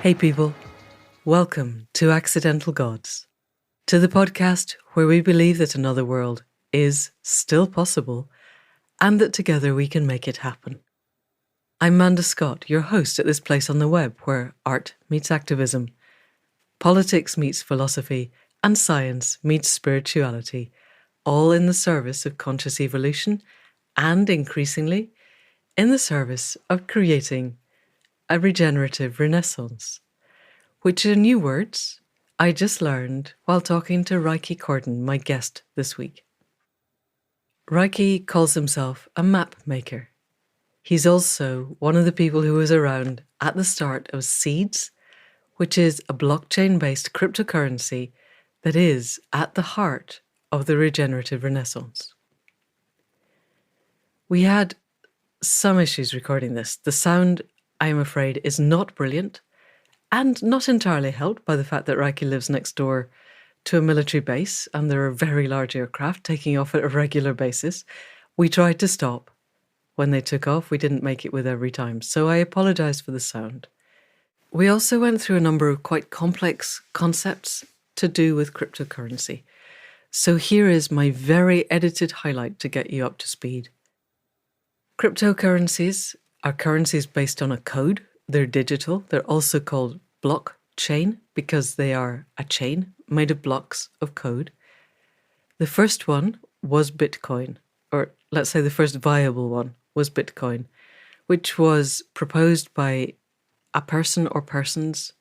Hey people, welcome to Accidental Gods, to the podcast where we believe that another world is still possible and that together we can make it happen. I'm Manda Scott, your host at this place on the web where art meets activism, politics meets philosophy, and science meets spirituality, all in the service of conscious evolution and, increasingly, in the service of creating a regenerative renaissance, which are new words I just learned while talking to Rieki Cordon, my guest this week. Rieki calls himself a map maker. He's also one of the people who was around at the start of SEEDS, which is a blockchain-based cryptocurrency that is at the heart of the regenerative renaissance. We had some issues recording this. The sound, I am afraid, is not brilliant and not entirely helped by the fact that Rieki lives next door to a military base and there are very large aircraft taking off at a regular basis. We tried to stop when they took off. We didn't make it with every time, so I apologise for the sound. We also went through a number of quite complex concepts to do with cryptocurrency. So here is my very edited highlight to get you up to speed. Cryptocurrencies are currencies based on a code. They're digital. They're also called blockchain because they are a chain made of blocks of code. The first one was Bitcoin, or let's say the first viable one was Bitcoin, which was proposed by a person or persons,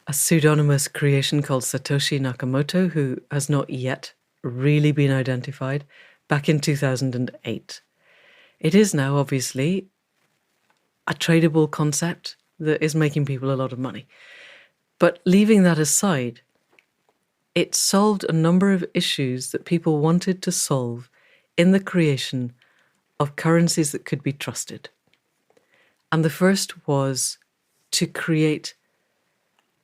a pseudonymous creation called Satoshi Nakamoto, who has not yet really been identified, back in 2008. It is now, obviously, a tradable concept that is making people a lot of money. But leaving that aside, it solved a number of issues that people wanted to solve in the creation of currencies that could be trusted. And the first was to create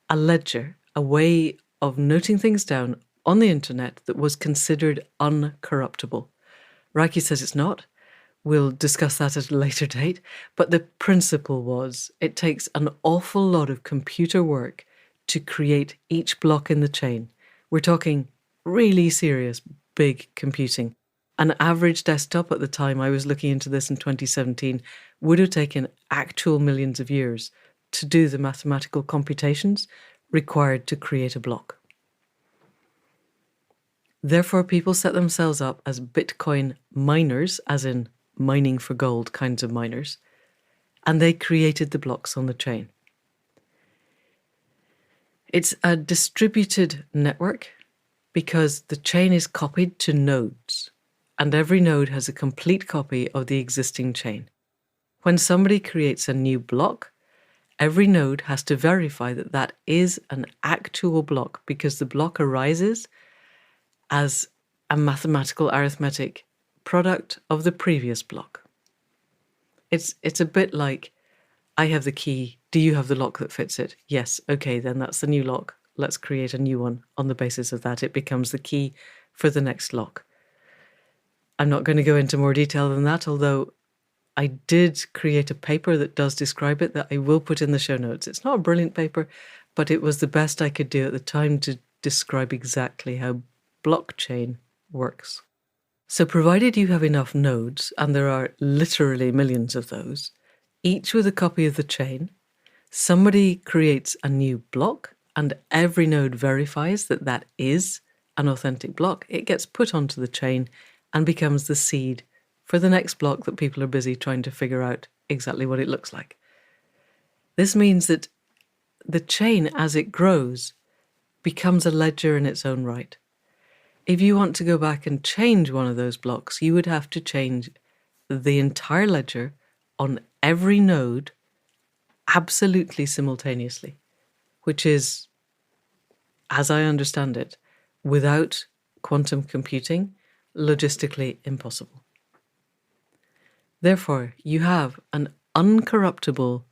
a ledger, a way of noting things down on the internet that was considered uncorruptible. Rieki says it's not. We'll discuss that at a later date, but the principle was it takes an awful lot of computer work to create each block in the chain. We're talking really serious, big computing. An average desktop at the time I was looking into this in 2017 would have taken actual millions of years to do the mathematical computations required to create a block. Therefore, people set themselves up as Bitcoin miners, as in mining for gold kinds of miners, and they created the blocks on the chain. It's a distributed network because the chain is copied to nodes, and every node has a complete copy of the existing chain. When somebody creates a new block, every node has to verify that that is an actual block because the block arises as a mathematical arithmetic product of the previous block. It's a bit like, I have the key, do you have the lock that fits it? Yes, okay, then that's the new lock. Let's create a new one. On the basis of that, it becomes the key for the next lock. I'm not going to go into more detail than that, although I did create a paper that does describe it that I will put in the show notes. It's not a brilliant paper, but it was the best I could do at the time to describe exactly how blockchain works. So provided you have enough nodes, and there are literally millions of those, each with a copy of the chain, somebody creates a new block and every node verifies that that is an authentic block. It gets put onto the chain and becomes the seed for the next block that people are busy trying to figure out exactly what it looks like. This means that the chain, as it grows, becomes a ledger in its own right. If you want to go back and change one of those blocks, you would have to change the entire ledger on every node absolutely simultaneously, which is, as I understand it, without quantum computing, logistically impossible. Therefore, you have an uncorruptible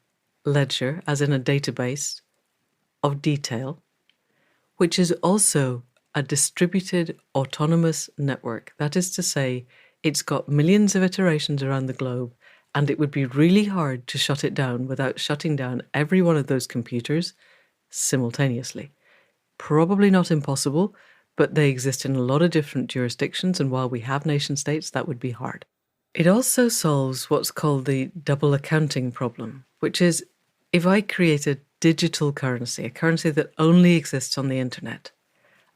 ledger, as in a database of detail, which is also a distributed autonomous network. That is to say, it's got millions of iterations around the globe And it would be really hard to shut it down without shutting down every one of those computers simultaneously. Probably not impossible, but they exist in a lot of different jurisdictions, and while we have nation states, that would be hard. It also solves what's called the double accounting problem, which is if I create a digital currency, a currency that only exists on the internet,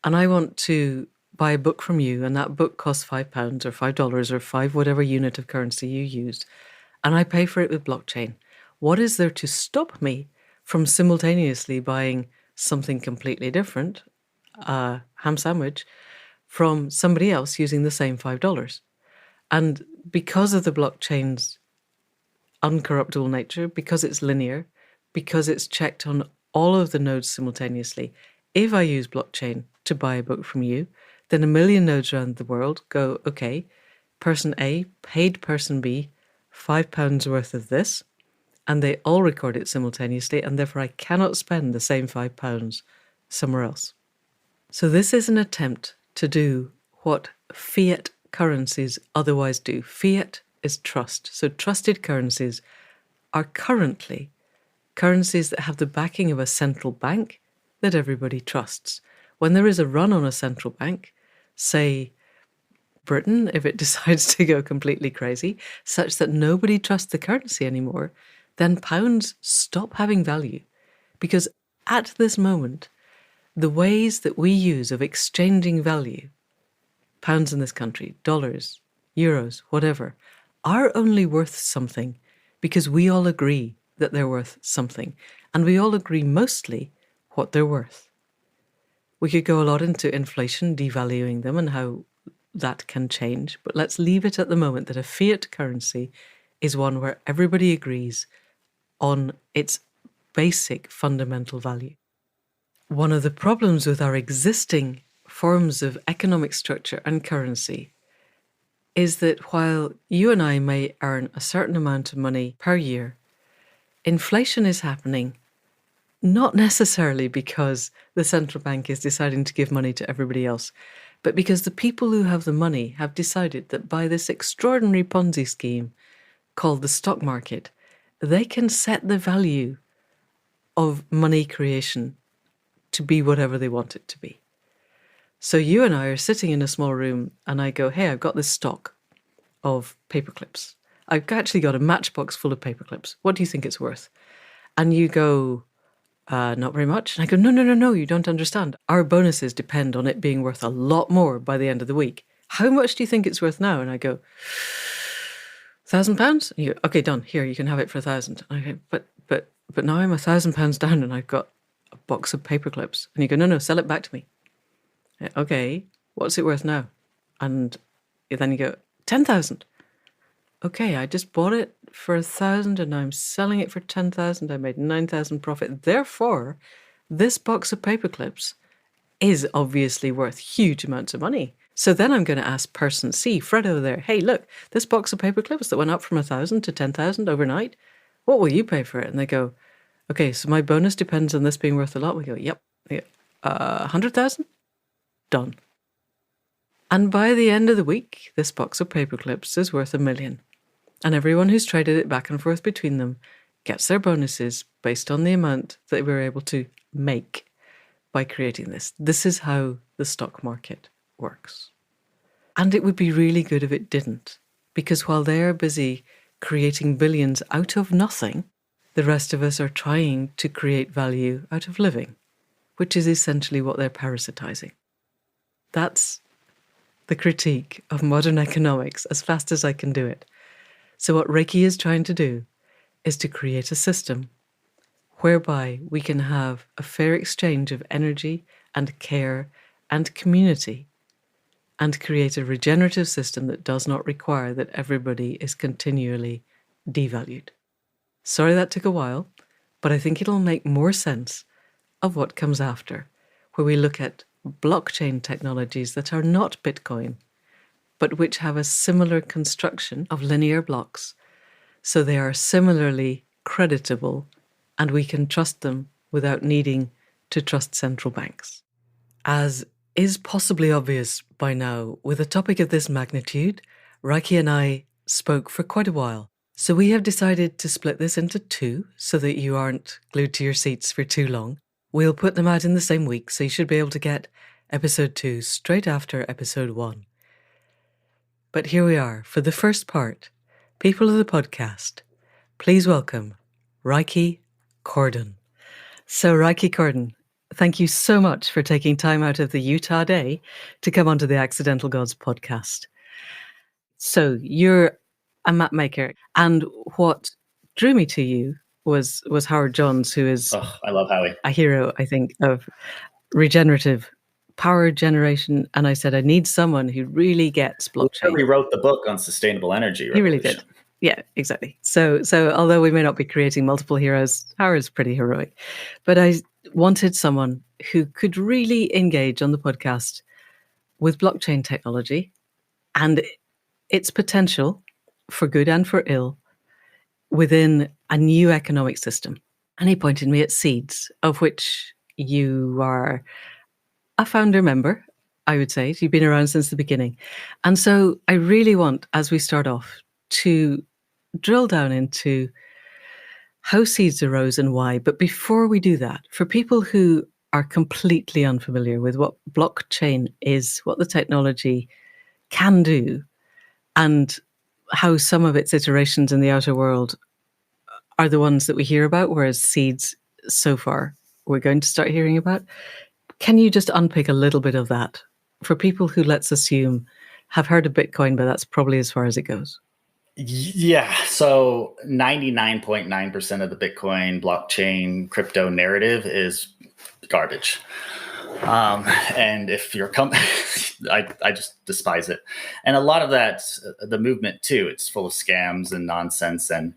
and I want to buy a book from you, and that book costs £5 or $5 or five whatever unit of currency you used, and I pay for it with blockchain, what is there to stop me from simultaneously buying something completely different, a ham sandwich, from somebody else using the same $5? And because of the blockchain's uncorruptible nature, because it's linear, because it's checked on all of the nodes simultaneously, if I use blockchain to buy a book from you, then a million nodes around the world go, okay, person A paid person B £5 worth of this, and they all record it simultaneously, and therefore I cannot spend the same £5 somewhere else. So this is an attempt to do what fiat currencies otherwise do. Fiat is trust. So trusted currencies are currently currencies that have the backing of a central bank that everybody trusts. When there is a run on a central bank, say Britain, if it decides to go completely crazy, such that nobody trusts the currency anymore, then pounds stop having value. Because at this moment, the ways that we use of exchanging value, pounds in this country, dollars, euros, whatever, are only worth something because we all agree that they're worth something. And we all agree mostly what they're worth. We could go a lot into inflation, devaluing them, and how that can change. But let's leave it at the moment that a fiat currency is one where everybody agrees on its basic fundamental value. One of the problems with our existing forms of economic structure and currency is that while you and I may earn a certain amount of money per year, inflation is happening not necessarily because the central bank is deciding to give money to everybody else, but because the people who have the money have decided that by this extraordinary Ponzi scheme called the stock market, they can set the value of money creation to be whatever they want it to be. So you and I are sitting in a small room and I go, hey, I've got this stock of paper clips. I've actually got a matchbox full of paper clips. What do you think it's worth? And you go, not very much. And I go, no, you don't understand. Our bonuses depend on it being worth a lot more by the end of the week. How much do you think it's worth now? And I go, £1,000? And you go, okay, done. Here, you can have it for 1,000. And I go, but now I'm £1,000 down and I've got a box of paper clips. And you go, no, sell it back to me. Okay, what's it worth now? And then you go, 10,000. Okay, I just bought it for 1,000 and now I'm selling it for 10,000. I made 9,000 profit. Therefore, this box of paper clips is obviously worth huge amounts of money. So then I'm going to ask person C, Fred over there, hey, look, this box of paper clips that went up from 1,000 to 10,000 overnight, what will you pay for it? And they go, okay, so my bonus depends on this being worth a lot. We go, yep. 100,000? Done. And by the end of the week, this box of paper clips is worth $1 million. And everyone who's traded it back and forth between them gets their bonuses based on the amount that they were able to make by creating this. This is how the stock market works. And it would be really good if it didn't, because while they are busy creating billions out of nothing, the rest of us are trying to create value out of living, which is essentially what they're parasitizing. That's the critique of modern economics as fast as I can do it. So what Rieki is trying to do is to create a system whereby we can have a fair exchange of energy and care and community and create a regenerative system that does not require that everybody is continually devalued. Sorry that took a while, but I think it'll make more sense of what comes after, where we look at blockchain technologies that are not Bitcoin, but which have a similar construction of linear blocks, so they are similarly creditable and we can trust them without needing to trust central banks. As is possibly obvious by now, with a topic of this magnitude, Rieki and I spoke for quite a while. So we have decided to split this into two so that you aren't glued to your seats for too long. We'll put them out in the same week, so you should be able to get episode 2 straight after episode 1. But here we are for the first part. People of the podcast, please welcome Rieki Cordon. So Rieki Cordon, thank you so much for taking time out of the Utah day to come onto the Accidental Gods podcast. So you're a map maker, and what drew me to you was Howard Johns, who is I love Howie, a hero, I think, of regenerative power generation. And I said, I need someone who really gets blockchain. He wrote the book on sustainable energy. He really did. Yeah, exactly. So although we may not be creating multiple heroes, Howard's pretty heroic. But I wanted someone who could really engage on the podcast with blockchain technology and its potential for good and for ill within a new economic system. And he pointed me at SEEDS, of which you are a founder member, I would say. You've been around since the beginning. And so I really want, as we start off, to drill down into how SEEDS arose and why. But before we do that, for people who are completely unfamiliar with what blockchain is, what the technology can do, and how some of its iterations in the outer world are the ones that we hear about, whereas SEEDS so far we're going to start hearing about. Can you just unpick a little bit of that for people who, let's assume, have heard of Bitcoin, but that's probably as far as it goes? Yeah. So 99.9% of the Bitcoin blockchain crypto narrative is garbage. And if you're I just despise it. And a lot of that's the movement too. It's full of scams and nonsense. And,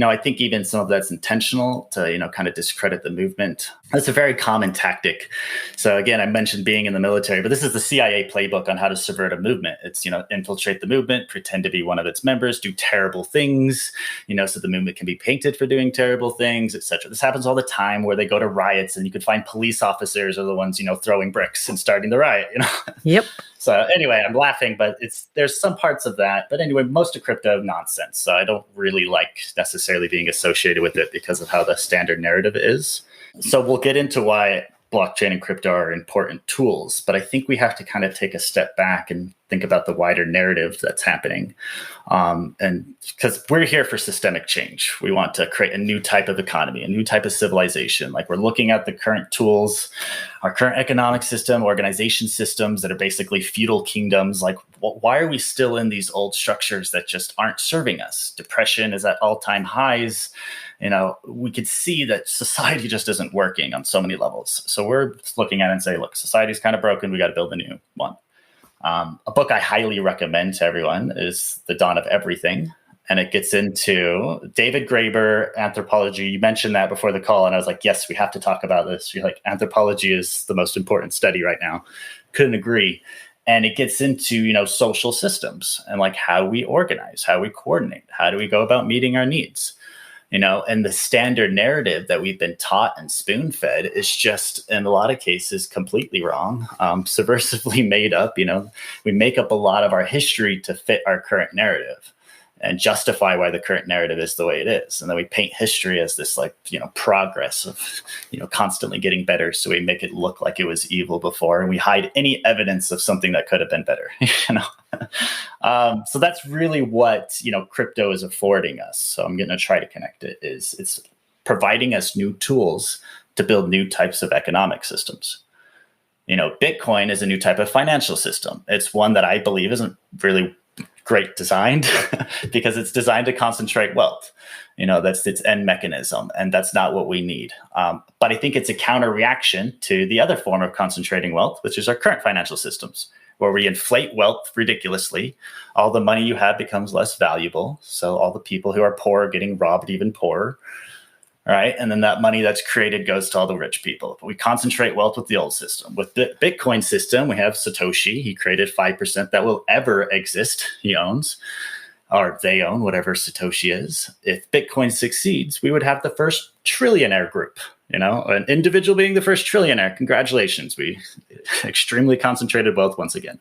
I think even some of that's intentional to, kind of discredit the movement. That's a very common tactic. So again, I mentioned being in the military, but this is the CIA playbook on how to subvert a movement. It's, infiltrate the movement, pretend to be one of its members, do terrible things, so the movement can be painted for doing terrible things, etc. This happens all the time where they go to riots and you could find police officers are the ones, throwing bricks and starting the riot, Yep. So anyway, I'm laughing, but there's some parts of that. But anyway, most of crypto nonsense. So I don't really like necessarily being associated with it because of how the standard narrative is. So we'll get into why blockchain and crypto are important tools. But I think we have to kind of take a step back and think about the wider narrative that's happening. And because we're here for systemic change. We want to create a new type of economy, a new type of civilization. Like we're looking at the current tools, our current economic system, organization systems that are basically feudal kingdoms. Like why are we still in these old structures that just aren't serving us? Depression is at all-time highs. We could see that society just isn't working on so many levels. So we're looking at it and say, look, society's kind of broken. We got to build a new one. A book I highly recommend to everyone is The Dawn of Everything. And it gets into David Graeber, anthropology. You mentioned that before the call. And I was like, yes, we have to talk about this. You're like, anthropology is the most important study right now. Couldn't agree. And it gets into, social systems and like how we organize, how we coordinate, how do we go about meeting our needs. And the standard narrative that we've been taught and spoon-fed is just, in a lot of cases, completely wrong, subversively made up. We make up a lot of our history to fit our current narrative and justify why the current narrative is the way it is. And then we paint history as this progress of, constantly getting better. So we make it look like it was evil before, and we hide any evidence of something that could have been better, So that's really what, crypto is affording us. So I'm going to try to connect it. It's providing us new tools to build new types of economic systems. Bitcoin is a new type of financial system. It's one that I believe isn't really great designed because it's designed to concentrate wealth. That's its end mechanism, and that's not what we need. But I think it's a counter reaction to the other form of concentrating wealth, which is our current financial systems, where we inflate wealth ridiculously. All the money you have becomes less valuable. So all the people who are poor are getting robbed even poorer. Right. And then that money that's created goes to all the rich people. But we concentrate wealth with the old system. With the Bitcoin system, we have Satoshi. He created 5% that will ever exist. He owns, or they own, whatever Satoshi is. If Bitcoin succeeds, we would have the first trillionaire group. An individual being the first trillionaire. Congratulations. We extremely concentrated wealth once again.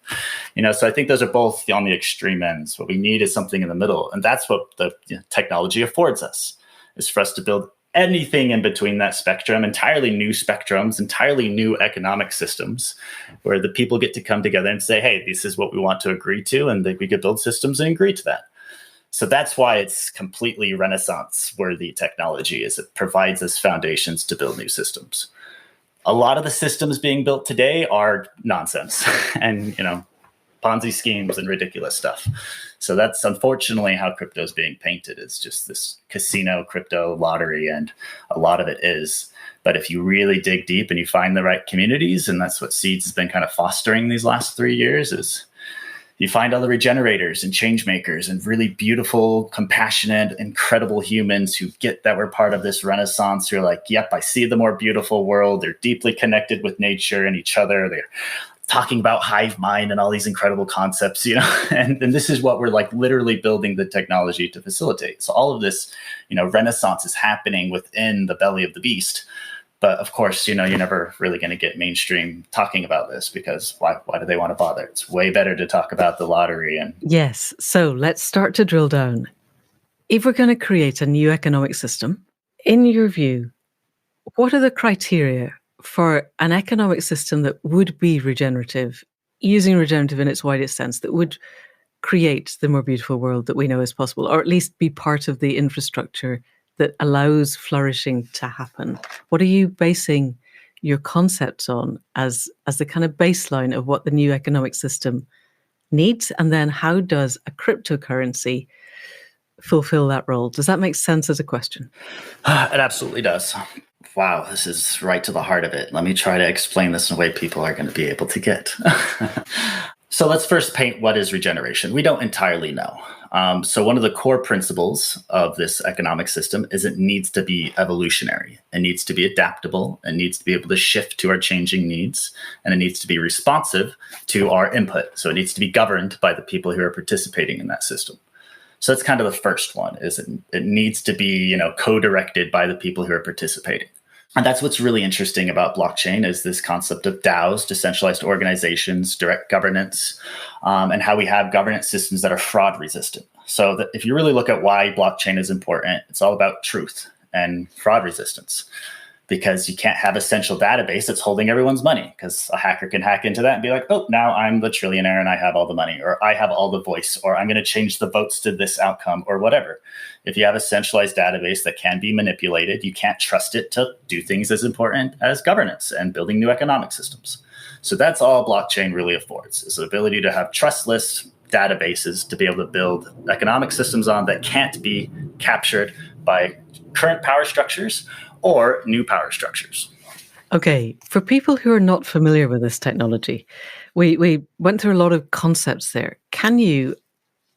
So I think those are both on the extreme ends. What we need is something in the middle. And that's what the technology affords us, is for us to build anything in between that spectrum, entirely new spectrums, entirely new economic systems, where the people get to come together and say, hey, this is what we want to agree to, and we could build systems and agree to that. So that's why it's completely Renaissance-worthy technology, is it provides us foundations to build new systems. A lot of the systems being built today are nonsense and, Ponzi schemes and ridiculous stuff. So that's unfortunately how crypto is being painted. It's just this casino crypto lottery, and a lot of it is. But if you really dig deep and you find the right communities, and that's what SEEDS has been kind of fostering these last 3 years, is you find all the regenerators and change makers and really beautiful, compassionate, incredible humans who get that we're part of this renaissance, who are like, yep, I see the more beautiful world. They're deeply connected with nature and each other. They're talking about hive mind and all these incredible concepts, and this is what we're like literally building the technology to facilitate. So all of this, renaissance is happening within the belly of the beast. But of course, you're never really going to get mainstream talking about this, because why do they want to bother? It's way better to talk about the lottery. And yes. So let's start to drill down. If we're going to create a new economic system, in your view, what are the criteria for an economic system that would be regenerative, using regenerative in its widest sense, that would create the more beautiful world that we know is possible, or at least be part of the infrastructure that allows flourishing to happen? What are you basing your concepts on as the kind of baseline of what the new economic system needs? And then how does a cryptocurrency fulfill that role? Does that make sense as a question? It absolutely does. Wow, this is right to the heart of it. Let me try to explain this in a way people are going to be able to get. So let's first paint what is regeneration. We don't entirely know. So one of the core principles of this economic system is it needs to be evolutionary. It needs to be adaptable. It needs to be able to shift to our changing needs. And it needs to be responsive to our input. So it needs to be governed by the people who are participating in that system. So that's kind of the first one, is it needs to be, co-directed by the people who are participating. And that's what's really interesting about blockchain, is this concept of DAOs, decentralized organizations, direct governance, and how we have governance systems that are fraud resistant. So that if you really look at why blockchain is important, it's all about truth and fraud resistance, because you can't have a central database that's holding everyone's money, because a hacker can hack into that and be like, oh, now I'm the trillionaire and I have all the money, or I have all the voice, or I'm going to change the votes to this outcome, or whatever. If you have a centralized database that can be manipulated, you can't trust it to do things as important as governance and building new economic systems. So that's all blockchain really affords, is the ability to have trustless databases to be able to build economic systems on that can't be captured by current power structures or new power structures. Okay, for people who are not familiar with this technology, we went through a lot of concepts there. Can you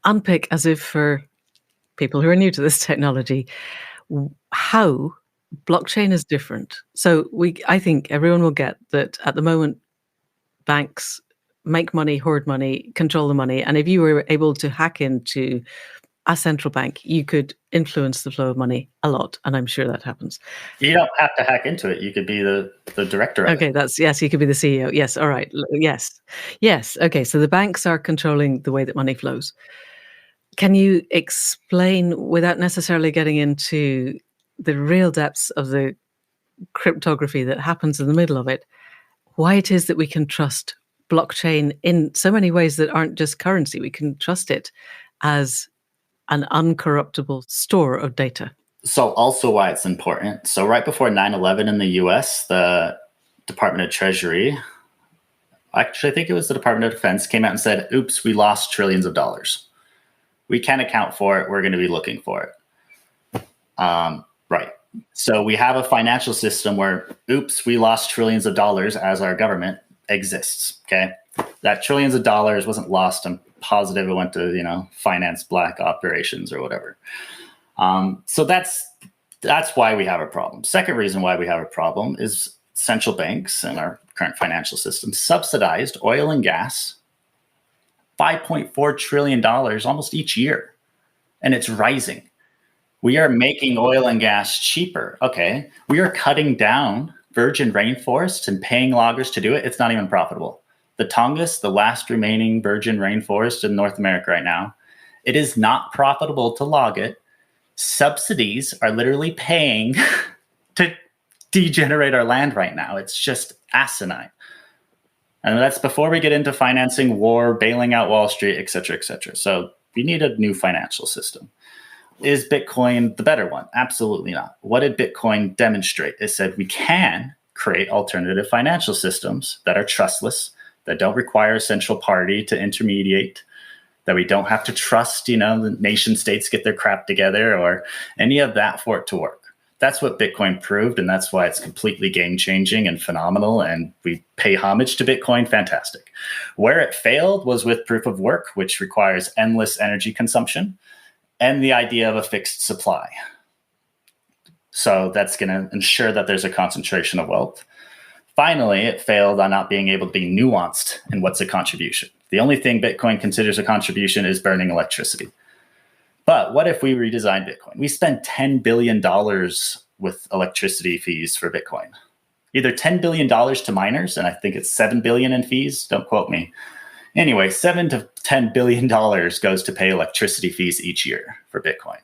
unpick, as if for people who are new to this technology, how blockchain is different? So I think everyone will get that at the moment, banks make money, hoard money, control the money. And if you were able to hack into a central bank, you could influence the flow of money a lot. And I'm sure that happens. You don't have to hack into it. You could be the director of Okay, it. yes, you could be the CEO. Yes, all right. Yes. Okay, so the banks are controlling the way that money flows. Can you explain, without necessarily getting into the real depths of the cryptography that happens in the middle of it, why it is that we can trust blockchain in so many ways that aren't just currency? We can trust it as an uncorruptible store of data. So also why it's important. So right before 9/11 in the US, the Department of Treasury, actually I think it was the Department of Defense, came out and said, oops, we lost trillions of dollars. We can't account for it. We're going to be looking for it. Right. So we have a financial system where, oops, we lost trillions of dollars as our government exists. Okay. That trillions of dollars wasn't lost. I'm positive it went to, finance black operations or whatever. So that's why we have a problem. Second reason why we have a problem is central banks and our current financial system subsidized oil and gas $5.4 trillion almost each year. And it's rising. We are making oil and gas cheaper. Okay. We are cutting down virgin rainforests and paying loggers to do it. It's not even profitable. The Tongass, the last remaining virgin rainforest in North America right now, it is not profitable to log it. Subsidies are literally paying to degenerate our land right now. It's just asinine. And that's before we get into financing war, bailing out Wall Street, et cetera, et cetera. So we need a new financial system. Is Bitcoin the better one? Absolutely not. What did Bitcoin demonstrate? It said we can create alternative financial systems that are trustless, that don't require a central party to intermediate, that we don't have to trust, the nation states get their crap together or any of that for it to work. That's what Bitcoin proved, and that's why it's completely game-changing and phenomenal, and we pay homage to Bitcoin. Fantastic. Where it failed was with proof of work, which requires endless energy consumption, and the idea of a fixed supply. So that's going to ensure that there's a concentration of wealth. Finally, it failed on not being able to be nuanced in what's a contribution. The only thing Bitcoin considers a contribution is burning electricity. But what if we redesign Bitcoin? We spend $10 billion with electricity fees for Bitcoin. Either $10 billion to miners, and I think it's $7 billion in fees. Don't quote me. Anyway, $7 to $10 billion goes to pay electricity fees each year for Bitcoin.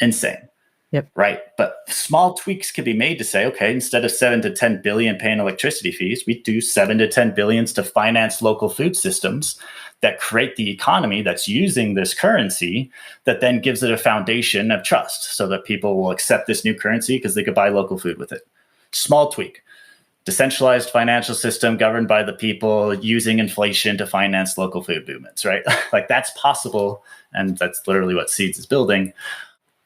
Insane. Yep. Right. But small tweaks can be made to say, okay, instead of 7 to 10 billion paying electricity fees, we do 7 to 10 billions to finance local food systems that create the economy that's using this currency that then gives it a foundation of trust so that people will accept this new currency because they could buy local food with it. Small tweak. Decentralized financial system governed by the people using inflation to finance local food movements, right? Like that's possible. And that's literally what SEEDS is building,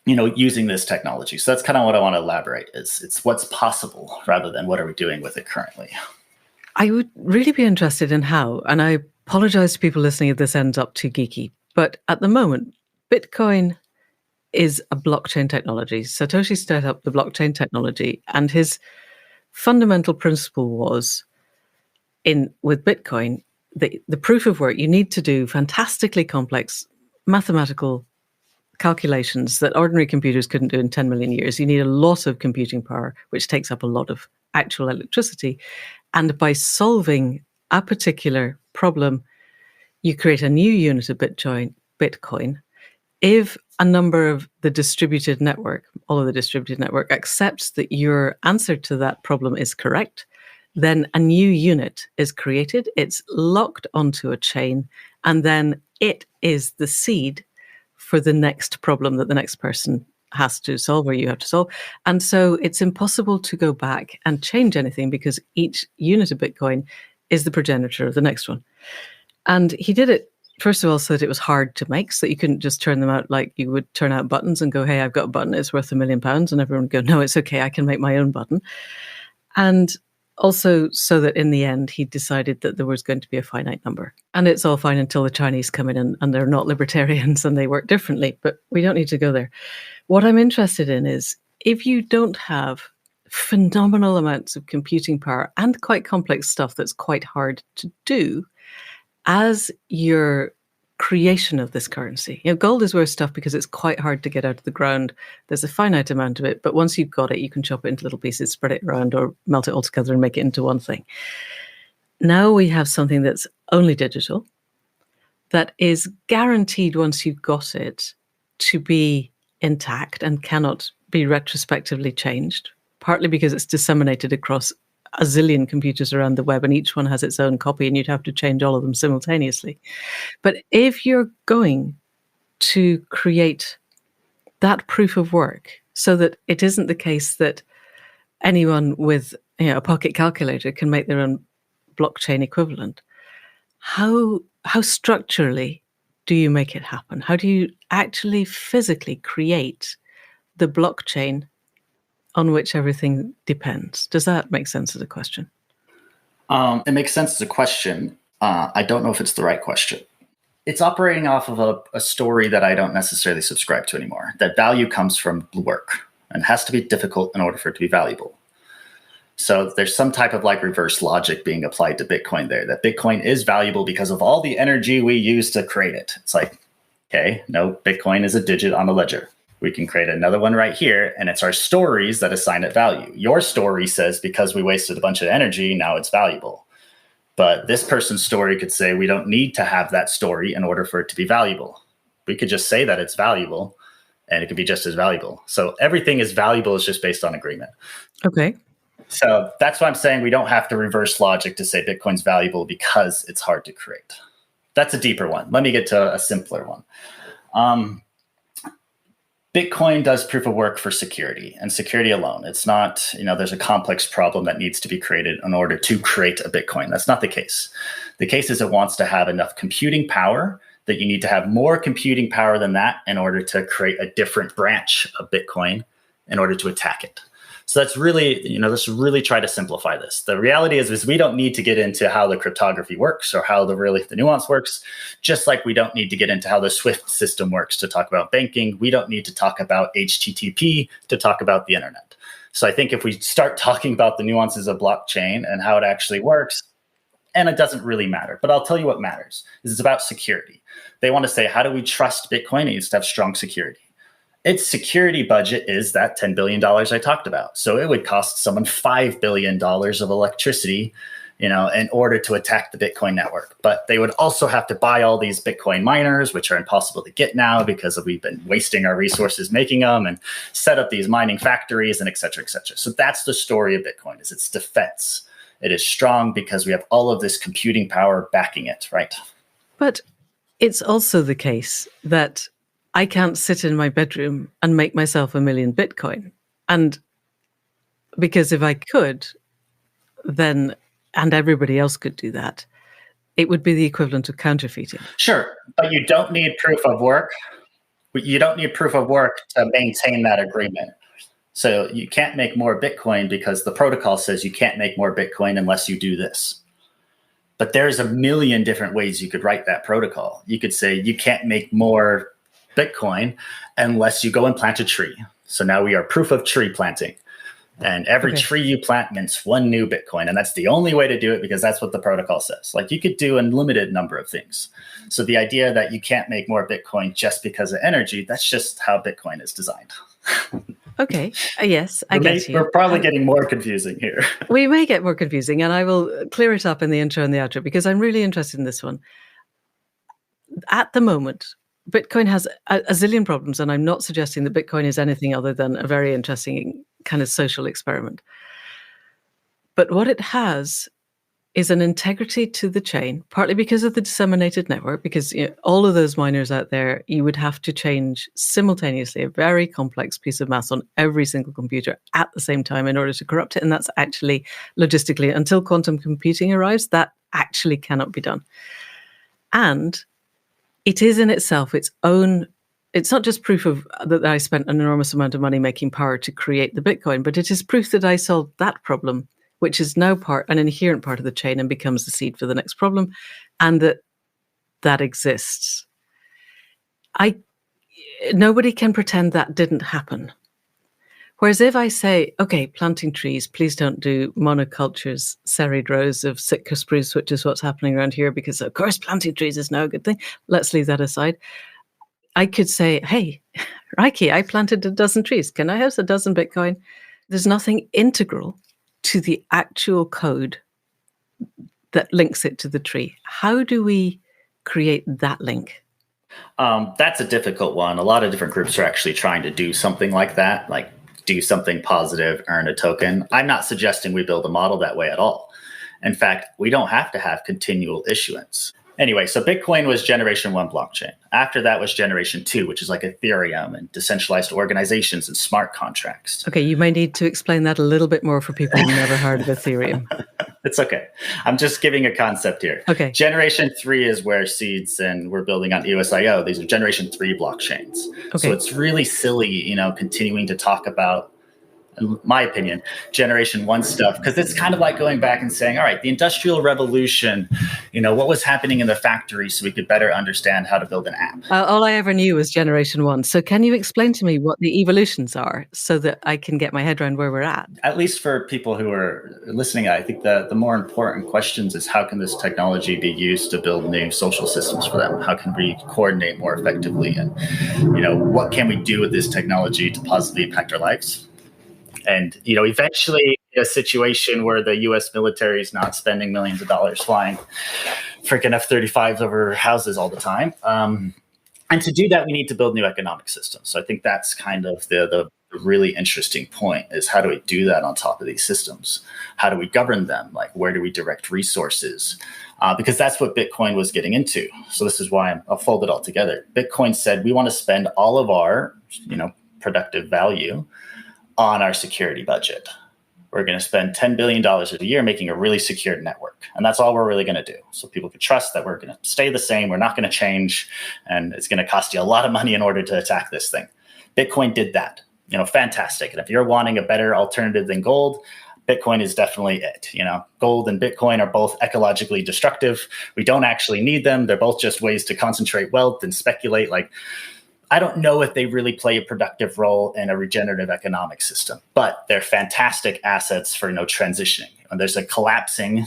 using this technology. So that's kind of what I want to elaborate is it's what's possible rather than what are we doing with it currently. I would really be interested in how, and I apologize to people listening if this ends up too geeky, but at the moment, Bitcoin is a blockchain technology. Satoshi set up the blockchain technology, and his fundamental principle was with Bitcoin, the proof of work, you need to do fantastically complex mathematical calculations that ordinary computers couldn't do in 10 million years. You need a lot of computing power, which takes up a lot of actual electricity. And by solving a particular problem, you create a new unit of Bitcoin. If a number of the distributed network, all of the distributed network, accepts that your answer to that problem is correct, then a new unit is created. It's locked onto a chain, and then it is the seed for the next problem that the next person has to solve or you have to solve. And so it's impossible to go back and change anything because each unit of Bitcoin is the progenitor of the next one. And he did it, first of all, so that it was hard to make, so that you couldn't just turn them out like you would turn out buttons and go, hey, I've got a button, it's worth £1 million. And everyone would go, no, it's okay, I can make my own button. And also so that in the end, he decided that there was going to be a finite number. And it's all fine until the Chinese come in and they're not libertarians and they work differently, but we don't need to go there. What I'm interested in is if you don't have phenomenal amounts of computing power and quite complex stuff that's quite hard to do as your creation of this currency. Gold is worth stuff because it's quite hard to get out of the ground. There's a finite amount of it, but once you've got it, you can chop it into little pieces, spread it around, or melt it all together and make it into one thing. Now we have something that's only digital, that is guaranteed once you've got it to be intact and cannot be retrospectively changed, partly because it's disseminated across a zillion computers around the web and each one has its own copy and you'd have to change all of them simultaneously. But if you're going to create that proof of work so that it isn't the case that anyone with a pocket calculator can make their own blockchain equivalent, how structurally do you make it happen? How do you actually physically create the blockchain on which everything depends? Does that make sense as a question? It makes sense as a question. I don't know if it's the right question. It's operating off of a story that I don't necessarily subscribe to anymore, that value comes from work and has to be difficult in order for it to be valuable. So there's some type of reverse logic being applied to Bitcoin there, that Bitcoin is valuable because of all the energy we use to create it. It's like, okay, no, Bitcoin is a digit on a ledger. We can create another one right here, and it's our stories that assign it value. Your story says, because we wasted a bunch of energy, now it's valuable. But this person's story could say, we don't need to have that story in order for it to be valuable. We could just say that it's valuable, and it could be just as valuable. So everything is valuable is just based on agreement. Okay. So that's why I'm saying we don't have to reverse logic to say Bitcoin's valuable because it's hard to create. That's a deeper one. Let me get to a simpler one. Bitcoin does proof of work for security and security alone. It's not, there's a complex problem that needs to be created in order to create a Bitcoin. That's not the case. The case is it wants to have enough computing power that you need to have more computing power than that in order to create a different branch of Bitcoin in order to attack it. So that's really, let's really try to simplify this. The reality is we don't need to get into how the cryptography works or how the nuance works, just like we don't need to get into how the SWIFT system works to talk about banking. We don't need to talk about HTTP to talk about the internet. So I think if we start talking about the nuances of blockchain and how it actually works, and it doesn't really matter, but I'll tell you what matters, is it's about security. They want to say, how do we trust Bitcoin? It needs to have strong security. Its security budget is that $10 billion I talked about. So it would cost someone $5 billion of electricity, in order to attack the Bitcoin network. But they would also have to buy all these Bitcoin miners, which are impossible to get now because we've been wasting our resources making them, and set up these mining factories and et cetera, et cetera. So that's the story of Bitcoin, is its defense. It is strong because we have all of this computing power backing it, right? But it's also the case that I can't sit in my bedroom and make myself 1 million Bitcoin. And because if I could, then, and everybody else could do that, it would be the equivalent of counterfeiting. Sure, but you don't need proof of work. You don't need proof of work to maintain that agreement. So you can't make more Bitcoin because the protocol says you can't make more Bitcoin unless you do this. But there's a million different ways you could write that protocol. You could say you can't make more Bitcoin unless you go and plant a tree. So now we are proof of tree planting. And every tree you plant mints 1 new Bitcoin. And that's the only way to do it because that's what the protocol says. Like, you could do a limited number of things. So the idea that you can't make more Bitcoin just because of energy, that's just how Bitcoin is designed. Okay. Yes, I get you. We're probably getting more confusing here. We may get more confusing, and I will clear it up in the intro and the outro because I'm really interested in this one. At the moment, Bitcoin has a zillion problems, and I'm not suggesting that Bitcoin is anything other than a very interesting kind of social experiment. But what it has is an integrity to the chain, partly because of the disseminated network, because all of those miners out there, you would have to change simultaneously a very complex piece of math on every single computer at the same time in order to corrupt it. And that's actually logistically, until quantum computing arrives, that actually cannot be done. And it is in itself its own, it's not just proof of that I spent an enormous amount of money making power to create the Bitcoin, but it is proof that I solved that problem, which is now an inherent part of the chain and becomes the seed for the next problem, and that exists. Nobody can pretend that didn't happen. Whereas if I say, okay, planting trees, please don't do monocultures, serried rows of Sitka spruce, which is what's happening around here, because of course planting trees is now a good thing. Let's leave that aside. I could say, hey, Rieki, I planted 12 trees. Can I have 12 Bitcoin? There's nothing integral to the actual code that links it to the tree. How do we create that link? That's a difficult one. A lot of different groups are actually trying to do something like that, like do something positive, earn a token. I'm not suggesting we build a model that way at all. In fact, we don't have to have continual issuance. Anyway, so Bitcoin was generation 1 blockchain. After that was generation 2, which is like Ethereum and decentralized organizations and smart contracts. Okay, you may need to explain that a little bit more for people who've never heard of Ethereum. It's okay. I'm just giving a concept here. Okay. Generation 3 is where SEEDS and we're building on EOSIO. These are generation 3 blockchains. Okay. So it's really silly, continuing to talk about in my opinion, generation one stuff, because it's kind of like going back and saying, all right, the Industrial Revolution, what was happening in the factory so we could better understand how to build an app. All I ever knew was generation one. So can you explain to me what the evolutions are so that I can get my head around where we're at? At least for people who are listening, I think the more important questions is how can this technology be used to build new social systems for them? How can we coordinate more effectively? And, what can we do with this technology to positively impact our lives? And, eventually a situation where the U.S. military is not spending millions of dollars flying freaking F-35s over houses all the time. And to do that, we need to build new economic systems. So I think that's kind of the really interesting point is how do we do that on top of these systems? How do we govern them? Like, where do we direct resources? Because that's what Bitcoin was getting into. So this is why I'll fold it all together. Bitcoin said we want to spend all of our, productive value on our security budget. We're going to spend $10 billion a year making a really secure network. And that's all we're really going to do. So people can trust that we're going to stay the same. We're not going to change. And it's going to cost you a lot of money in order to attack this thing. Bitcoin did that. Fantastic. And if you're wanting a better alternative than gold, Bitcoin is definitely it. Gold and Bitcoin are both ecologically destructive. We don't actually need them. They're both just ways to concentrate wealth and speculate. Like, I don't know if they really play a productive role in a regenerative economic system, but they're fantastic assets for transitioning. When there's a collapsing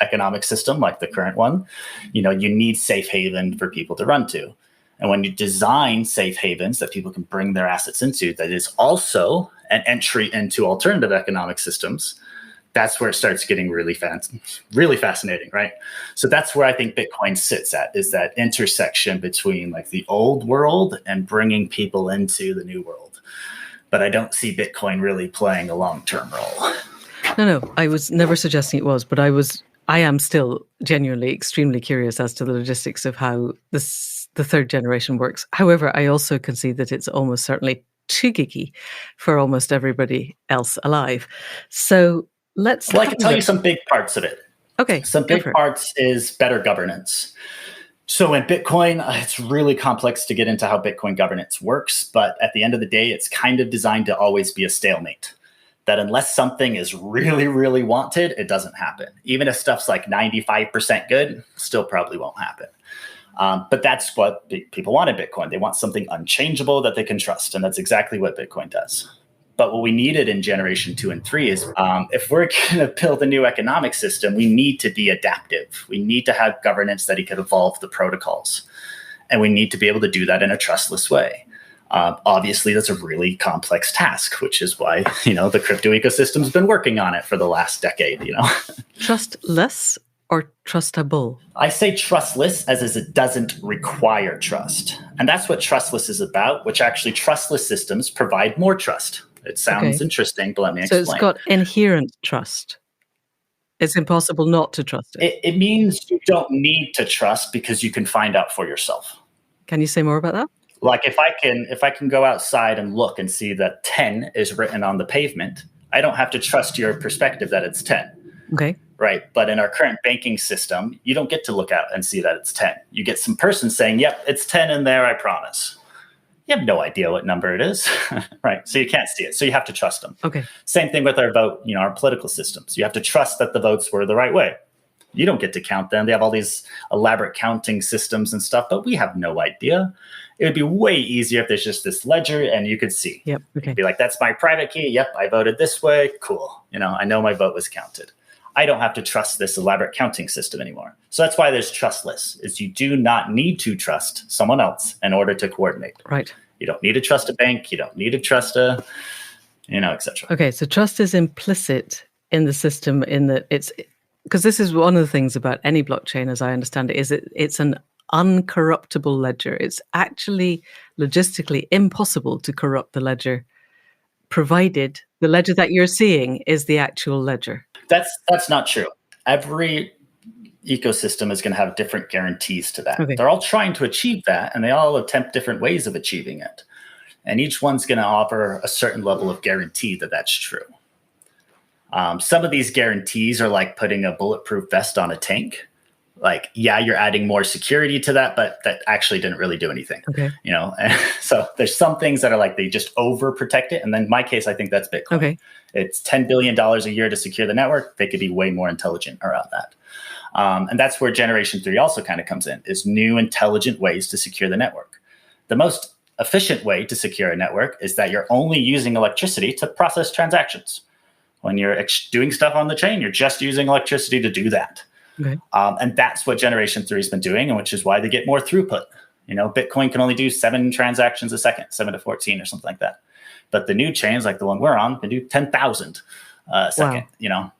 economic system like the current one, you need safe haven for people to run to. And when you design safe havens that people can bring their assets into, that is also an entry into alternative economic systems, that's where it starts getting really fascinating, right? So that's where I think Bitcoin sits at, is that intersection between like the old world and bringing people into the new world. But I don't see Bitcoin really playing a long-term role. No, I was never suggesting it was, but I am still genuinely extremely curious as to the logistics of how the third generation works. However, I also can see that it's almost certainly too geeky for almost everybody else alive. So I can tell you some big parts of it. Okay. Some big parts is better governance. So in Bitcoin, it's really complex to get into how Bitcoin governance works. But at the end of the day, it's kind of designed to always be a stalemate. That unless something is really, really wanted, it doesn't happen. Even if stuff's like 95% good, still probably won't happen. But that's what people want in Bitcoin. They want something unchangeable that they can trust. And that's exactly what Bitcoin does. But what we needed in generation 2 and 3 is if we're going to build a new economic system, we need to be adaptive. We need to have governance that can evolve the protocols. And we need to be able to do that in a trustless way. Obviously, that's a really complex task, which is why, the crypto ecosystem's been working on it for the last decade, Trustless or trustable? I say trustless as it doesn't require trust. And that's what trustless is about, which actually trustless systems provide more trust. It sounds interesting, but let me explain. So it's got inherent trust. It's impossible not to trust it. It means you don't need to trust because you can find out for yourself. Can you say more about that? Like if I can go outside and look and see that 10 is written on the pavement, I don't have to trust your perspective that it's 10. Okay. Right. But in our current banking system, you don't get to look out and see that it's 10. You get some person saying, yep, it's 10 in there, I promise. You have no idea what number it is, right? So you can't see it. So you have to trust them. Okay. Same thing with our vote, our political systems. You have to trust that the votes were the right way. You don't get to count them. They have all these elaborate counting systems and stuff, but we have no idea. It would be way easier if there's just this ledger and you could see. Yep. Okay. You'd be like, that's my private key. Yep, I voted this way. Cool. I know my vote was counted. I don't have to trust this elaborate counting system anymore. So that's why there's trustless, is you do not need to trust someone else in order to coordinate. Right. You don't need to trust a bank. You don't need to trust et cetera. Okay. So trust is implicit in the system in that it's, because this is one of the things about any blockchain, as I understand it, is it's an uncorruptible ledger. It's actually logistically impossible to corrupt the ledger, provided the ledger that you're seeing is the actual ledger. That's not true. Every ecosystem is going to have different guarantees to that. Okay. They're all trying to achieve that, and they all attempt different ways of achieving it. And each one's going to offer a certain level of guarantee that that's true. Some of these guarantees are like putting a bulletproof vest on a tank. Like, yeah, you're adding more security to that, but that actually didn't really do anything. Okay. And so there's some things that are like they just overprotect it. And then in my case, I think that's Bitcoin. Okay. It's $10 billion a year to secure the network. They could be way more intelligent around that. And that's where Generation 3 also kind of comes in, is new intelligent ways to secure the network. The most efficient way to secure a network is that you're only using electricity to process transactions. When you're doing stuff on the chain, you're just using electricity to do that. Okay. And that's what Generation 3 has been doing, and which is why they get more throughput. Bitcoin can only do 7 transactions a second, 7 to 14 or something like that. But the new chains, like the one we're on, can do 10,000 a second, Wow.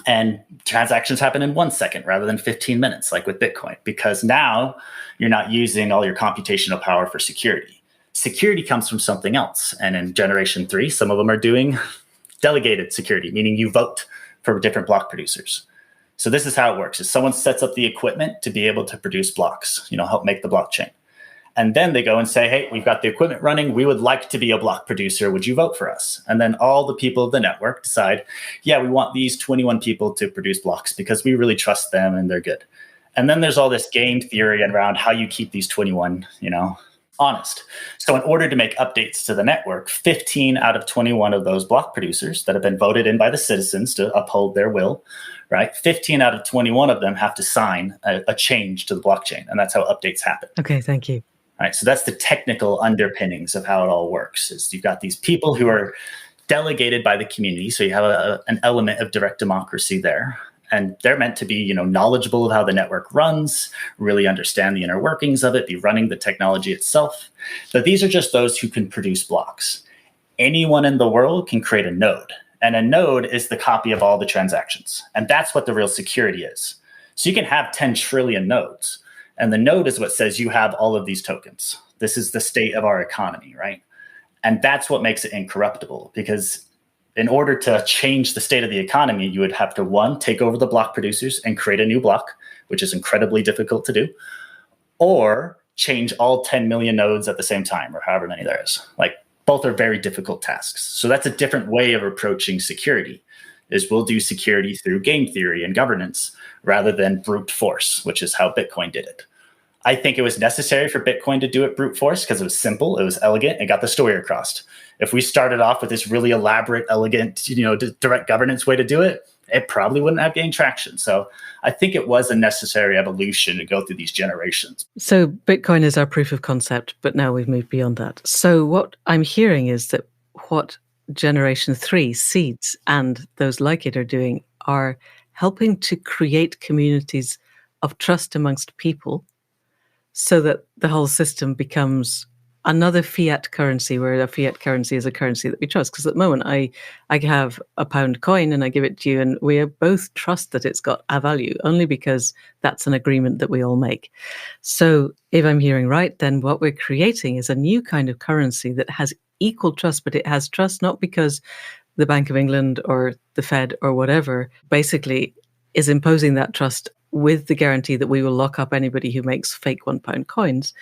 And transactions happen in 1 second rather than 15 minutes, like with Bitcoin, because now you're not using all your computational power for security. Security comes from something else. And in Generation 3, some of them are doing delegated security, meaning you vote for different block producers. So this is how it works: is someone sets up the equipment to be able to produce blocks, help make the blockchain. And then they go and say, hey, we've got the equipment running. We would like to be a block producer. Would you vote for us? And then all the people of the network decide, yeah, we want these 21 people to produce blocks because we really trust them and they're good. And then there's all this game theory around how you keep these 21, honest. So in order to make updates to the network, 15 out of 21 of those block producers that have been voted in by the citizens to uphold their will, right? 15 out of 21 of them have to sign a change to the blockchain. And that's how updates happen. Okay, thank you. All right, so that's the technical underpinnings of how it all works. Is you've got these people who are delegated by the community. So you have an element of direct democracy there. And they're meant to be, knowledgeable of how the network runs, really understand the inner workings of it, be running the technology itself. But these are just those who can produce blocks. Anyone in the world can create a node. And a node is the copy of all the transactions. And that's what the real security is. So you can have 10 trillion nodes. And the node is what says you have all of these tokens. This is the state of our economy, right? And that's what makes it incorruptible, because in order to change the state of the economy, you would have to, one, take over the block producers and create a new block, which is incredibly difficult to do, or change all 10 million nodes at the same time, or however many there is. Like, both are very difficult tasks. So that's a different way of approaching security, is we'll do security through game theory and governance rather than brute force, which is how Bitcoin did it. I think it was necessary for Bitcoin to do it brute force because it was simple, it was elegant, and got the story across. If we started off with this really elaborate, elegant, direct governance way to do it, it probably wouldn't have gained traction. So I think it was a necessary evolution to go through these generations. So Bitcoin is our proof of concept, but now we've moved beyond that. So what I'm hearing is that what Generation 3, SEEDS, and those like it are doing are helping to create communities of trust amongst people so that the whole system becomes another fiat currency, where a fiat currency is a currency that we trust. Because at the moment, I have a pound coin and I give it to you, and we both trust that it's got a value, only because that's an agreement that we all make. So if I'm hearing right, then what we're creating is a new kind of currency that has equal trust, but it has trust not because the Bank of England or the Fed or whatever basically is imposing that trust with the guarantee that we will lock up anybody who makes fake £1 coins.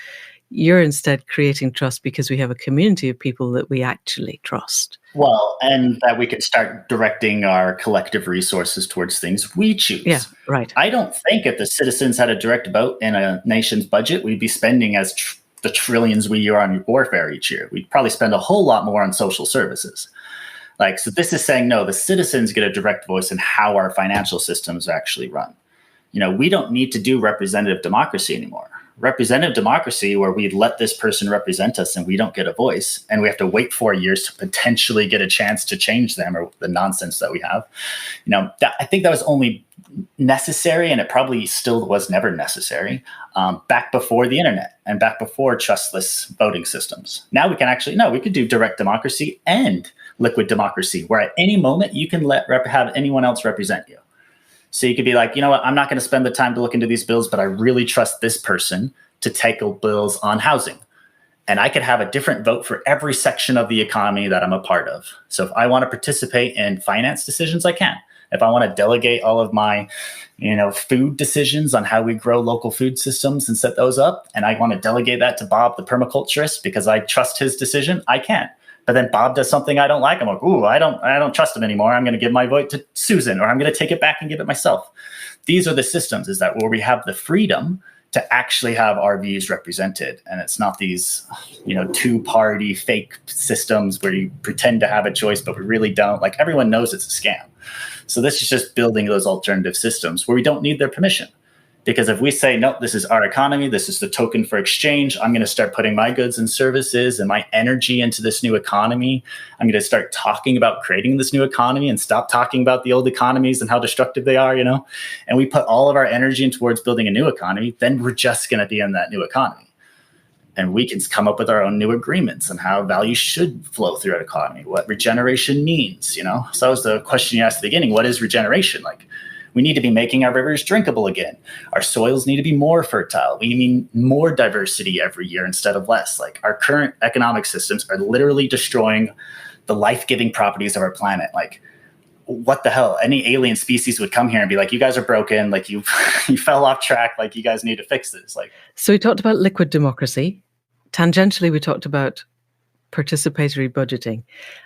You're instead creating trust because we have a community of people that we actually trust. Well, and that we could start directing our collective resources towards things we choose. Yeah, right. I don't think if the citizens had a direct vote in a nation's budget, we'd be spending as the trillions we are on warfare each year. We'd probably spend a whole lot more on social services. So this is saying, no, the citizens get a direct voice in how our financial systems are actually run. We don't need to do representative democracy anymore. Representative democracy, where we let this person represent us and we don't get a voice, and we have to wait 4 years to potentially get a chance to change them, or the nonsense that we have. I think that was only necessary, and it probably still was never necessary, back before the internet and back before trustless voting systems. Now we can we could do direct democracy and liquid democracy, where at any moment you can have anyone else represent you. So you could be like, what, I'm not going to spend the time to look into these bills, but I really trust this person to tackle bills on housing. And I could have a different vote for every section of the economy that I'm a part of. So if I want to participate in finance decisions, I can. If I want to delegate all of my, food decisions on how we grow local food systems and set those up, and I want to delegate that to Bob, the permaculturist, because I trust his decision, I can. But then Bob does something I don't like. I'm like, ooh, I don't trust him anymore. I'm going to give my vote to Susan, or I'm going to take it back and give it myself. These are the systems, is that where we have the freedom to actually have our views represented. And it's not these, two-party fake systems where you pretend to have a choice, but we really don't. Like, everyone knows it's a scam. So this is just building those alternative systems where we don't need their permission. Because if we say, no, this is our economy, this is the token for exchange, I'm going to start putting my goods and services and my energy into this new economy. I'm going to start talking about creating this new economy and stop talking about the old economies and how destructive they are, and we put all of our energy in towards building a new economy, then we're just going to be in that new economy. And we can come up with our own new agreements on how value should flow through an economy, what regeneration means, So that was the question you asked at the beginning. What is regeneration? Like, we need to be making our rivers drinkable again. Our soils need to be more fertile. We need more diversity every year instead of less. Like, our current economic systems are literally destroying the life-giving properties of our planet. Like, what the hell? Any alien species would come here and be like, you guys are broken. Like, you fell off track. Like, you guys need to fix this. Like, so we talked about liquid democracy. Tangentially, we talked about participatory budgeting.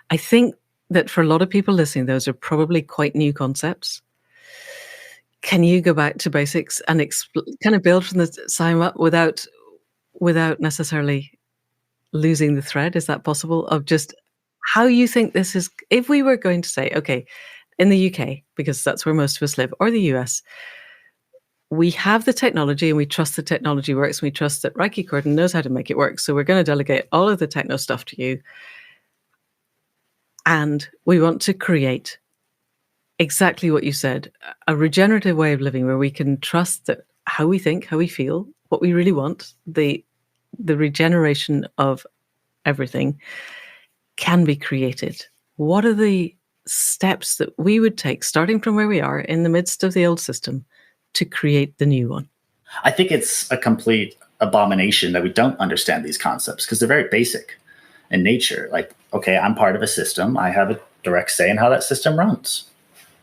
I think that for a lot of people listening, those are probably quite new concepts. Can you go back to basics and kind of build from the side up without necessarily losing the thread? Is that possible? Of just how you think this is, if we were going to say, okay, in the UK, because that's where most of us live, or the US, we have the technology and we trust the technology works, and we trust that Rieki Cordon knows how to make it work. So we're going to delegate all of the techno stuff to you. And we want to create exactly what you said, a regenerative way of living where we can trust that how we think, how we feel, what we really want, the regeneration of everything can be created. What are the steps that we would take, starting from where we are in the midst of the old system, to create the new one? I think it's a complete abomination that we don't understand these concepts, because they're very basic in nature. Like, okay, I'm part of a system. I have a direct say in how that system runs.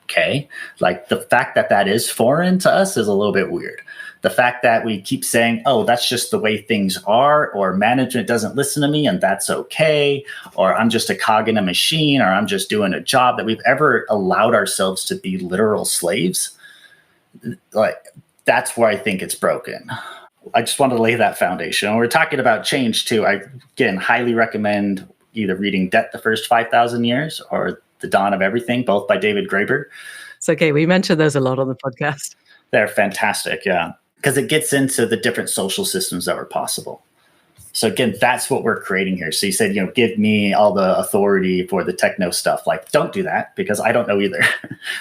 Okay. Like, the fact that that is foreign to us is a little bit weird. The fact that we keep saying, oh, that's just the way things are, or management doesn't listen to me and that's okay, or I'm just a cog in a machine, or I'm just doing a job, that we've ever allowed ourselves to be literal slaves. Like, that's where I think it's broken. I just want to lay that foundation. And we're talking about change too. I, again, highly recommend either reading Debt the First 5,000 Years or The Dawn of Everything, both by David Graeber. It's okay. We mentioned those a lot on the podcast. They're fantastic, yeah, because it gets into the different social systems that were possible. So again, that's what we're creating here. So you said, give me all the authority for the techno stuff. Like, don't do that, because I don't know either.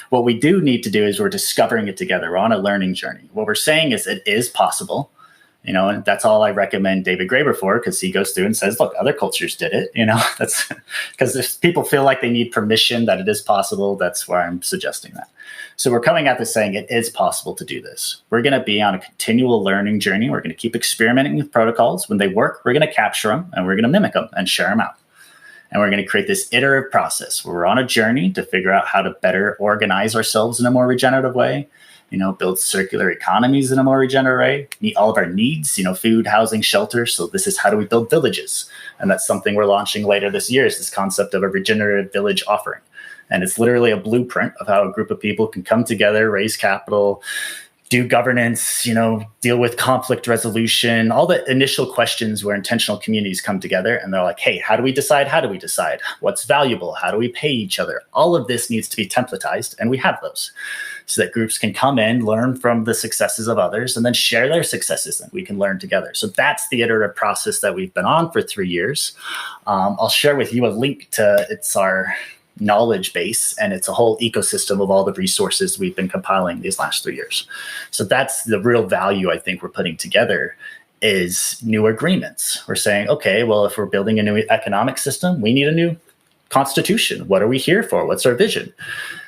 What we do need to do is we're discovering it together. We're on a learning journey. What we're saying is it is possible. And that's all I recommend David Graeber for, because he goes through and says, look, other cultures did it. That's because if people feel like they need permission that it is possible, that's why I'm suggesting that. So we're coming at this saying it is possible to do this. We're going to be on a continual learning journey. We're going to keep experimenting with protocols. When they work, we're going to capture them and we're going to mimic them and share them out. And we're going to create this iterative process where we're on a journey to figure out how to better organize ourselves in a more regenerative way. Build circular economies in a more regenerative way, meet all of our needs, food, housing, shelter. So this is how do we build villages? And that's something we're launching later this year, is this concept of a regenerative village offering. And it's literally a blueprint of how a group of people can come together, raise capital, do governance, deal with conflict resolution, all the initial questions where intentional communities come together and they're like, hey, how do we decide? How do we decide? What's valuable? How do we pay each other? All of this needs to be templatized, and we have those, so that groups can come in, learn from the successes of others, and then share their successes, and we can learn together. So that's the iterative process that we've been on for 3 years. I'll share with you a link to it's our knowledge base, and it's a whole ecosystem of all the resources we've been compiling these last 3 years. So that's the real value I think we're putting together, is new agreements. We're saying, okay, well, if we're building a new economic system, we need a new constitution. What are we here for? What's our vision?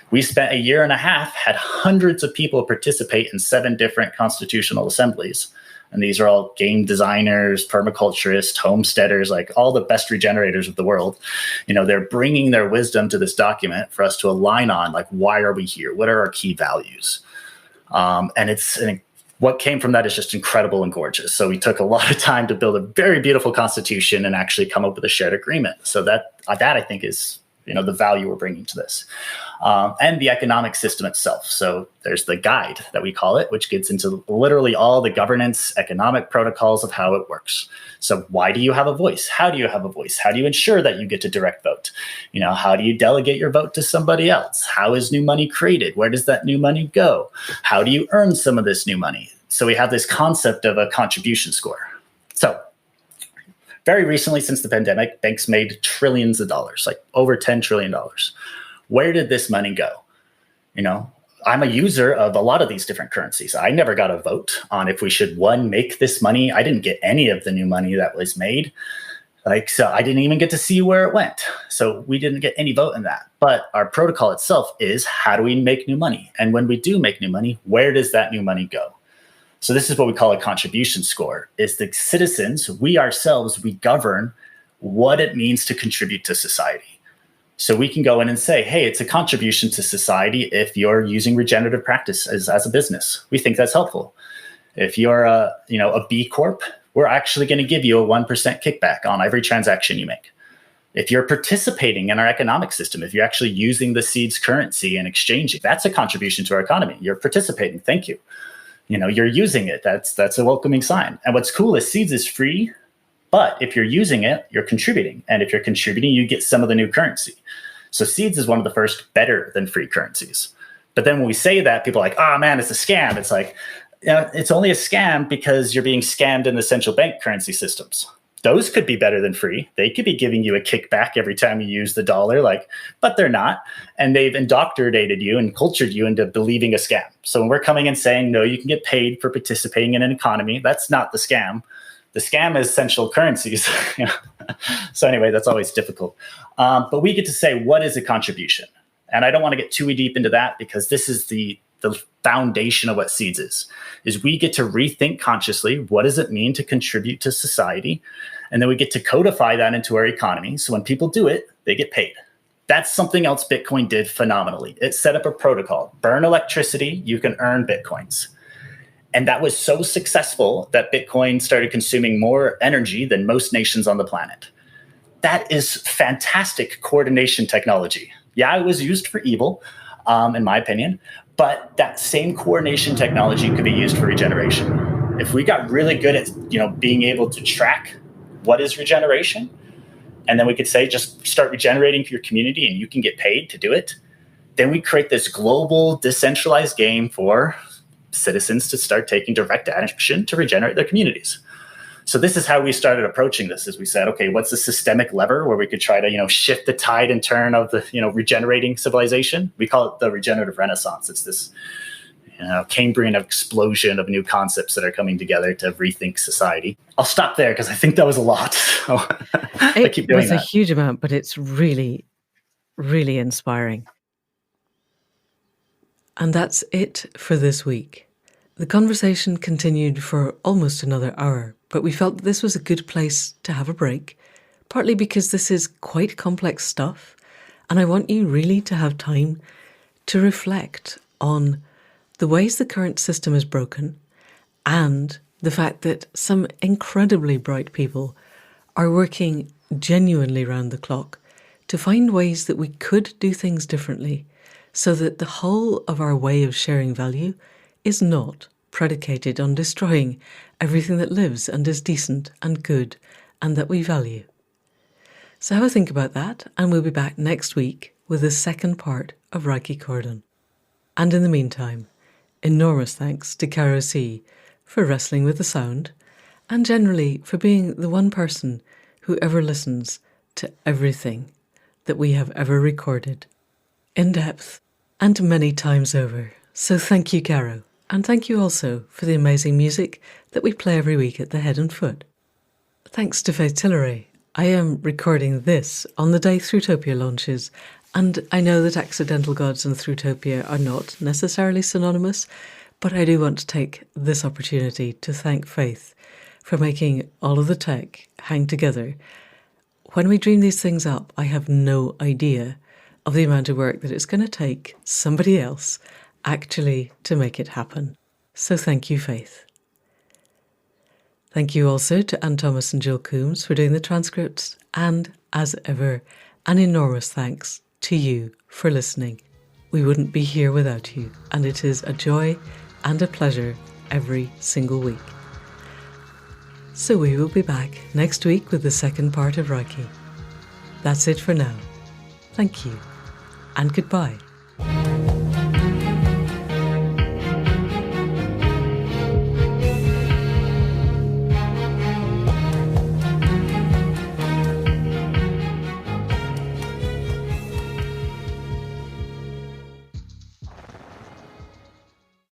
We spent 1.5 years, had hundreds of people participate in 7 different constitutional assemblies. And these are all game designers, permaculturists, homesteaders, like all the best regenerators of the world. They're bringing their wisdom to this document for us to align on, like, why are we here? What are our key values? And it's what came from that is just incredible and gorgeous. So we took a lot of time to build a very beautiful constitution and actually come up with a shared agreement. So that I think is, the value we're bringing to this. And the economic system itself. So there's the guide that we call it, which gets into literally all the governance, economic protocols of how it works. So why do you have a voice? How do you have a voice? How do you ensure that you get to direct vote? How do you delegate your vote to somebody else? How is new money created? Where does that new money go? How do you earn some of this new money? So we have this concept of a contribution score. So very recently, since the pandemic, banks made trillions of dollars, like over $10 trillion. Where did this money go? I'm a user of a lot of these different currencies. I never got a vote on if we should, make this money. I didn't get any of the new money that was made. So I didn't even get to see where it went. So we didn't get any vote in that. But our protocol itself is, how do we make new money? And when we do make new money, where does that new money go? So this is what we call a contribution score. Is the citizens, we ourselves, we govern what it means to contribute to society. So we can go in and say, hey, it's a contribution to society if you're using regenerative practices as a business. We think that's helpful. If you're a B Corp, we're actually going to give you a 1% kickback on every transaction you make. If you're participating in our economic system, if you're actually using the SEEDS currency and exchanging, that's a contribution to our economy. You're participating. Thank you. You're using it. That's a welcoming sign. And what's cool is SEEDS is free, but if you're using it, you're contributing. And if you're contributing, you get some of the new currency. So SEEDS is one of the first better than free currencies. But then when we say that, people are like, oh man, it's a scam. It's like, it's only a scam because you're being scammed in the central bank currency systems. Those could be better than free. They could be giving you a kickback every time you use the dollar, but they're not. And they've indoctrinated you and cultured you into believing a scam. So when we're coming and saying, no, you can get paid for participating in an economy, that's not the scam. The scam is central currencies. So anyway, that's always difficult. But we get to say, what is a contribution? And I don't want to get too deep into that because this is the foundation of what SEEDS is we get to rethink consciously, what does it mean to contribute to society? And then we get to codify that into our economy. So when people do it, they get paid. That's something else Bitcoin did phenomenally. It set up a protocol, burn electricity, you can earn Bitcoins. And that was so successful that Bitcoin started consuming more energy than most nations on the planet. That is fantastic coordination technology. Yeah, it was used for evil, in my opinion, but that same coordination technology could be used for regeneration. If we got really good at, being able to track what is regeneration, and then we could say, just start regenerating for your community and you can get paid to do it, then we create this global decentralized game for citizens to start taking direct action to regenerate their communities. So this is how we started approaching this, is we said, okay, what's the systemic lever where we could try to, shift the tide and turn of the, regenerating civilization? We call it the Regenerative Renaissance. It's this, Cambrian explosion of new concepts that are coming together to rethink society. I'll stop there because I think that was a lot. So I keep doing that. It was a huge amount, but it's really, really inspiring. And that's it for this week. The conversation continued for almost another hour, but we felt that this was a good place to have a break, partly because this is quite complex stuff, and I want you really to have time to reflect on the ways the current system is broken and the fact that some incredibly bright people are working genuinely round the clock to find ways that we could do things differently so that the whole of our way of sharing value is not predicated on destroying everything that lives and is decent and good and that we value. So have a think about that, and we'll be back next week with the second part of Rieki Cordon. And in the meantime, enormous thanks to Caro C for wrestling with the sound and generally for being the one person who ever listens to everything that we have ever recorded, in depth and many times over. So thank you, Caro. And thank you also for the amazing music that we play every week at the Head and Foot. Thanks to Faith Tillery. I am recording this on the day Throughtopia launches, and I know that Accidental Gods and Throughtopia are not necessarily synonymous, but I do want to take this opportunity to thank Faith for making all of the tech hang together. When we dream these things up, I have no idea of the amount of work that it's going to take somebody else actually to make it happen. So thank you, Faith. Thank you also to Anne Thomas and Jill Coombs for doing the transcripts, and, as ever, an enormous thanks to you for listening. We wouldn't be here without you, and it is a joy and a pleasure every single week. So we will be back next week with the second part of Reiki. That's it for now. Thank you, and goodbye.